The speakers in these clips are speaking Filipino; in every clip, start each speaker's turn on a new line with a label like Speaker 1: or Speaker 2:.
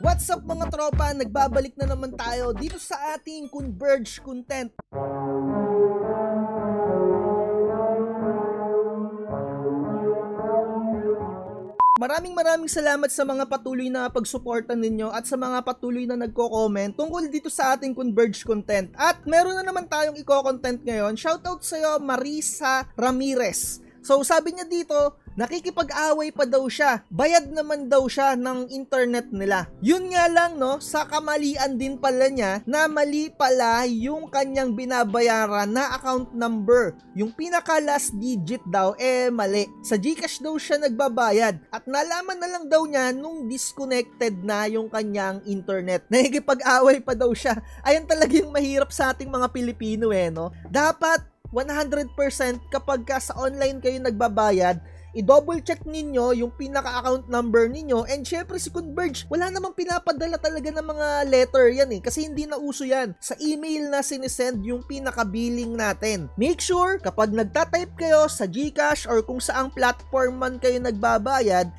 Speaker 1: What's up mga tropa? Nagbabalik na naman tayo dito sa ating Converge content. Maraming salamat sa mga patuloy na pagsuporta ninyo at sa mga patuloy na nagko-comment tungkol dito sa ating Converge content. At meron na naman tayong i-content ngayon. Shoutout sa iyo, Marisa Ramirez. So sabi niya dito, nakikipag-away pa daw siya. Bayad naman daw siya ng internet nila. Yun nga lang no, sa kamalian din pala niya na mali pala yung kanyang binabayaran na account number. Yung pinaka last digit daw mali. Sa GCash daw siya nagbabayad at nalaman na lang daw niya nung disconnected na yung kanyang internet. Nakikipag-away pa daw siya. Ayan talaga yung mahirap sa ating mga Pilipino no. Dapat 100% kapag sa online kayo nagbabayad, i-double check ninyo yung pinaka-account number ninyo. And syempre si Converge, wala namang pinapadala talaga ng mga letter yan kasi hindi na uso yan. Sa email na sinisend yung pinaka-billing natin. Make sure kapag nagtatype kayo sa GCash or kung saang platform man kayo nagbabayad,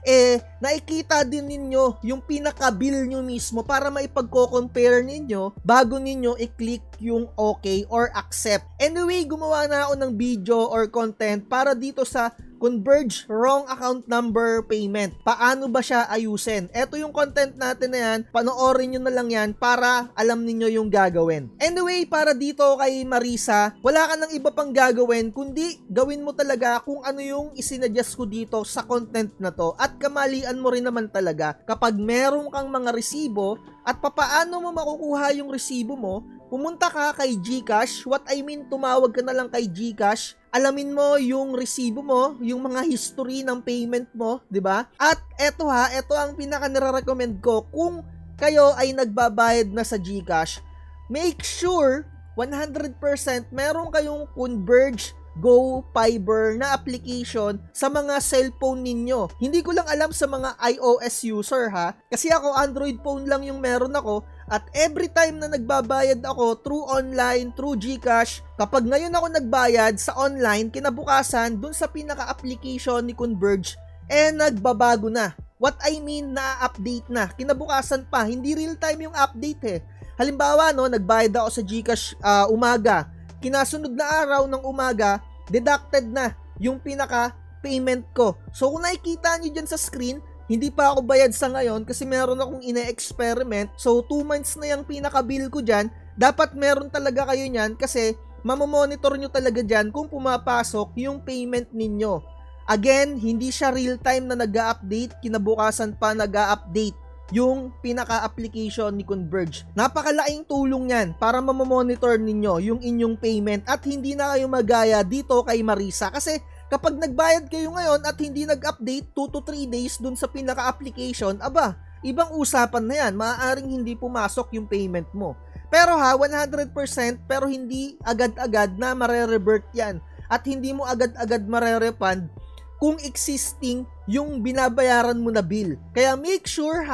Speaker 1: nakikita din ninyo yung pinaka-bill nyo mismo para maipagko-compare ninyo bago ninyo i-click yung okay or accept. Anyway, gumawa na ako ng video or content para dito sa Converge wrong account number payment. Paano ba siya ayusin? Ito yung content natin na yan. Panoorin nyo na lang yan para alam niyo yung gagawin. Anyway, para dito kay Marisa, wala ka nang iba pang gagawin kundi gawin mo talaga kung ano yung isinadjust ko dito sa content na to. At kamalian mo rin naman talaga kapag meron kang mga resibo at papaano mo makukuha yung resibo mo, pumunta ka kay GCash. What I mean, tumawag ka na lang kay GCash. Alamin mo yung resibo mo, yung mga history ng payment mo, 'di ba? At eto ang pinaka nire-recommend ko kung kayo ay nagbabayad na sa GCash. Make sure 100% meron kayong Converge Go Fiber na application sa mga cellphone ninyo. Hindi ko lang alam sa mga iOS user kasi ako Android phone lang yung meron ako. At every time na nagbabayad ako through online, through GCash, kapag ngayon ako nagbayad sa online, kinabukasan, dun sa pinaka-application ni Converge, nagbabago na. What I mean, na-update na. Kinabukasan pa, hindi real time yung update Halimbawa, nagbayad ako sa GCash umaga. Kinasunod na araw ng umaga, deducted na yung pinaka-payment ko. So, kung nakikita nyo dyan sa screen, hindi pa ako bayad sa ngayon kasi meron akong ine-experiment. So, 2 months na yung pinaka-bill ko dyan. Dapat meron talaga kayo nyan kasi mamamonitor nyo talaga dyan kung pumapasok yung payment ninyo. Again, hindi siya real-time na nag-a-update. Kinabukasan pa nag-a-update yung pinaka-application ni Converge. Napakalaking tulong yan para mamamonitor ninyo yung inyong payment at hindi na kayo magaya dito kay Marisa kasi kapag nagbayad kayo ngayon at hindi nag-update 2 to 3 days dun sa pinaka-application, ibang usapan na yan. Maaaring hindi pumasok yung payment mo. Pero 100% pero hindi agad-agad na mare-revert yan at hindi mo agad-agad mare-refund kung existing yung binabayaran mo na bill. Kaya make sure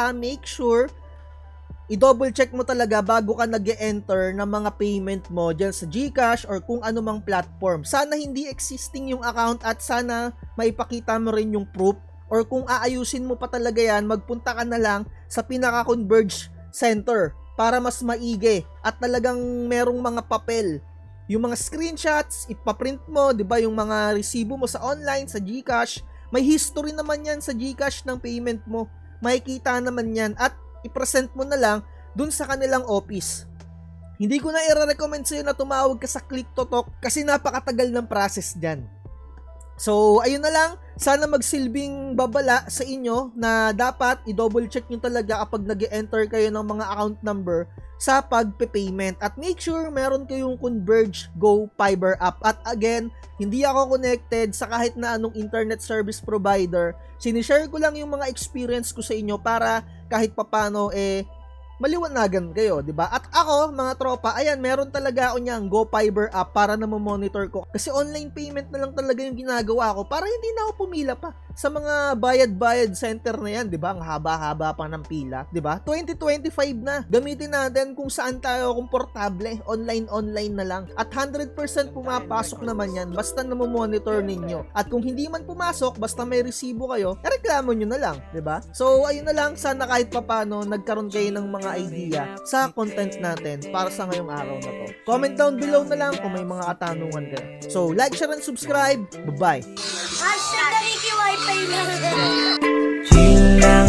Speaker 1: i-double check mo talaga bago ka nag-e-enter ng mga payment mo dyan sa GCash or kung anumang platform. Sana hindi existing yung account at sana maipakita mo rin yung proof or kung aayusin mo pa talaga yan, magpunta ka na lang sa pinaka-Converge Center para mas maigi at talagang merong mga papel. Yung mga screenshots, ipaprint mo, 'di ba, yung mga resibo mo sa online, sa GCash, may history naman 'yan sa GCash ng payment mo. Makikita naman 'yan at i-present mo na lang dun sa kanilang office. Hindi ko na i-recommend sa'yo na tumawag ka sa Click to Talk kasi napakatagal ng process diyan. So, ayun na lang. Sana magsilbing babala sa inyo na dapat i-double check nyo talaga kapag nag-enter kayo ng mga account number sa pagpe-payment. At make sure meron kayong Converge Go Fiber app. At again, hindi ako connected sa kahit na anong internet service provider. Sinishare ko lang yung mga experience ko sa inyo para kahit papano maliwanagan kayo, di ba? At ako, mga tropa, ayan, meron talaga ako niyang GoFiber app para na monitor ko. Kasi online payment na lang talaga yung ginagawa ko para hindi na ako pumila pa sa mga bayad-bayad center na yan, di ba? Ang haba-haba pa ng pila, di ba? 2025 na. Gamitin natin kung saan tayo komportable. Online na lang. At 100% pumapasok naman yan basta na monitor ninyo. At kung hindi man pumasok, basta may resibo kayo, reklamo nyo na lang, di ba? So, ayun na lang. Sana kahit papano nagkaroon kayo ng mga idea sa content natin para sa ngayong araw na to. Comment down below na lang kung may mga katanungan kayo. So, like, share, and subscribe. Bye-bye!
Speaker 2: Hashtag Ricky Wi-Fi lang.
Speaker 3: Chill lang,